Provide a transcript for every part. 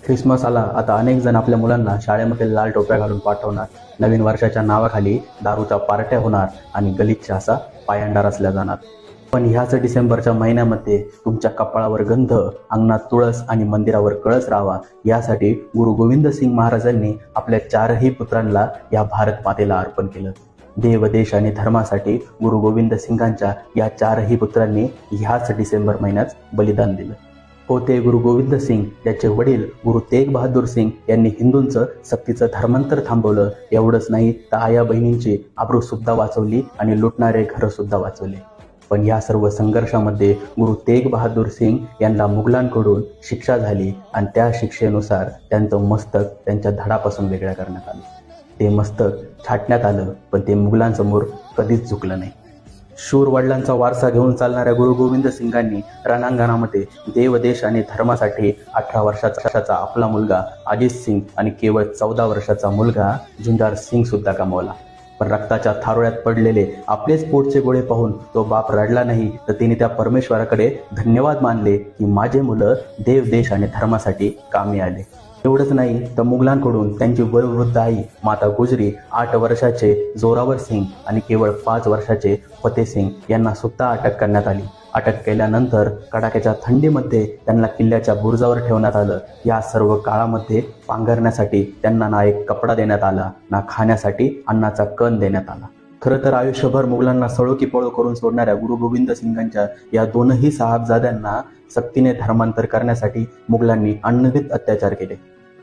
Christmas आला आता अनेक जण आपल्या मुलांना शाळेमध्ये लाल टोप्या घालून पाठवणार. नवीन वर्षाच्या नावाखाली दारूच्या पार्ट्या होणार आणि गलिच्छ असा पायंडा रचला जाणार. पण ह्याच डिसेंबरच्या महिन्यामध्ये तुमच्या कपाळावर गंध, अंगणात तुळस आणि मंदिरावर कळस राहावा यासाठी गुरु गोविंद सिंग महाराजांनी आपल्या 4ही पुत्रांना या भारत मातेला अर्पण केलं. देव, देश आणि धर्मासाठी गुरु गोविंद सिंगांच्या या 4ही पुत्रांनी ह्याच डिसेंबर महिन्यात बलिदान दिलं. होते गुरु गोविंद सिंग याचे वडील गुरु तेग बहादूर सिंग यांनी हिंदूंचं सक्तीचं धर्मांतर थांबवलं. एवढंच नाही तर आया बहिणींची आबरू सुद्धा वाचवली आणि लुटणारे घरं सुद्धा वाचवले. पण या सर्व संघर्षामध्ये गुरु तेग बहादूर सिंग यांना मुघलांकडून शिक्षा झाली आणि त्या शिक्षेनुसार त्यांचं मस्तक त्यांच्या धडापासून वेगळं करण्यात आलं. ते मस्तक छाटण्यात आलं, पण ते मुघलांसमोर कधीच झुकलं नाही. शूर वडिलांचा वारसा घेऊन चालणाऱ्या गुरु गोविंद सिंगांनी रणांगणामध्ये देव, देश आणि धर्मासाठी 18 वर्षाचा आपला मुलगा अजित सिंग आणि केवळ 14 वर्षाचा मुलगा झुंजार सिंग सुद्धा कमावला. पण रक्ताच्या थारोळ्यात पडलेले आपलेच पोटचे गोळे पाहून तो बाप रडला नाही, तर तिने त्या परमेश्वराकडे धन्यवाद मानले की माझे मुलं देव, देश आणि धर्मासाठी कामी आले. एवढंच नाही तर मुघलांकडून त्यांची वयोवृद्ध आई माता गुजरी, 8 वर्षाचे जोरावर सिंग आणि केवळ 5 वर्षाचे फतेह सिंग यांना सुद्धा अटक करण्यात आली. अटक केल्यानंतर कडाक्याच्या थंडीमध्ये त्यांना किल्ल्याच्या बुरुजावर ठेवण्यात आलं. या सर्व काळामध्ये पांघरण्यासाठी त्यांना ना एक कपडा देण्यात आला, ना खाण्यासाठी अन्नाचा कण देण्यात आला. खरं तर आयुष्यभर मुघलांना सळो की पळो करून सोडणाऱ्या गुरु गोविंद सिंगांच्या या 2ही साहेबजाद्यांना सक्तीने धर्मांतर करण्यासाठी मुघलांनी अनन्वित अत्याचार केले.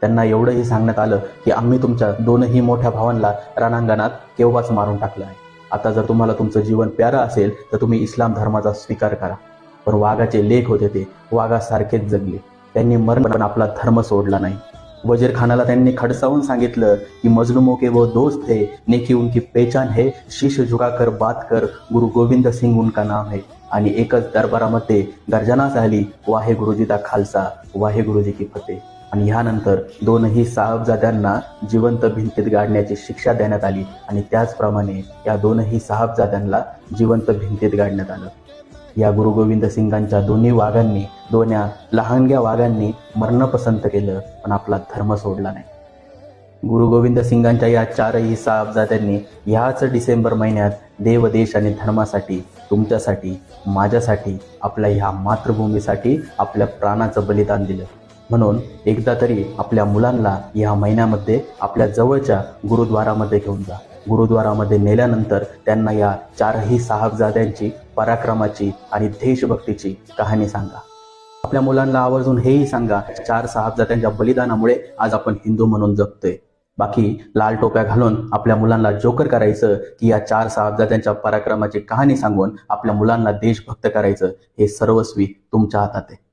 त्यांना एवढंही सांगण्यात आलं की आम्ही तुमच्या 2ही मोठ्या भावांना रणांगणात केव्हाच मारून टाकलं आहे. आता जर तुम्हाला तुमचं जीवन प्यारं असेल तर तुम्ही इस्लाम धर्माचा स्वीकार करा. पण वाघाचे लेख होते, ते वाघासारखेच जगले. त्यांनी मरण पण आपला धर्म सोडला नाही. वजीर खानाला त्यांनी खडसावून सांगितलं की मजलूमों के वो दोस्त है, नेकी उनकी पहचान है, शीश झुकाकर बात कर, गुरु गोविंद सिंग उनका नाम है. आणि एकच दरबारामध्ये गर्जना झाली, वाहे गुरुजी दा खालसा, वाहे गुरुजी की फतेह. आणि ह्यानंतर 2ही साहेबजाद्यांना जिवंत भिंतीत गाडण्याची शिक्षा देण्यात आली आणि त्याचप्रमाणे या 2ही साहेबजाद्यांना जिवंत भिंतीत गाडण्यात आलं. या गुरु गोविंद सिंगांच्या 2ही वाघांनी, 2 लहानग्या वाघांनी मरण पसंत केलं, पण आपला धर्म सोडला नाही. गुरु गोविंद सिंगांच्या या 4ही साहेबजाद्यांनी ह्याच डिसेंबर महिन्यात देव, देश आणि धर्मासाठी, तुमच्यासाठी, माझ्यासाठी, आपल्या ह्या मातृभूमीसाठी आपल्या प्राणाचं बलिदान दिलं. म्हणून एकदा तरी आपल्या मुलांना या महिन्यामध्ये आपल्या जवळच्या गुरुद्वारामध्ये घेऊन जा. गुरुद्वारामध्ये नेल्यानंतर त्यांना या 4ही साहेबजाद्यांची पराक्रमाची आणि देशभक्तीची कहाणी सांगा. आपल्या मुलांना आवर्जून हेही सांगा, 4 साहेबजाद्यांच्या बलिदानामुळे आज आपण हिंदू म्हणून जगतोय. बाकी लाल टोप्या घालून आपल्या मुलांना जोकर करायचं की या 4 साहेबजाद्यांच्या पराक्रमाची कहाणी सांगून आपल्या मुलांना देशभक्त करायचं, हे सर्वस्वी तुमच्या हातात आहे.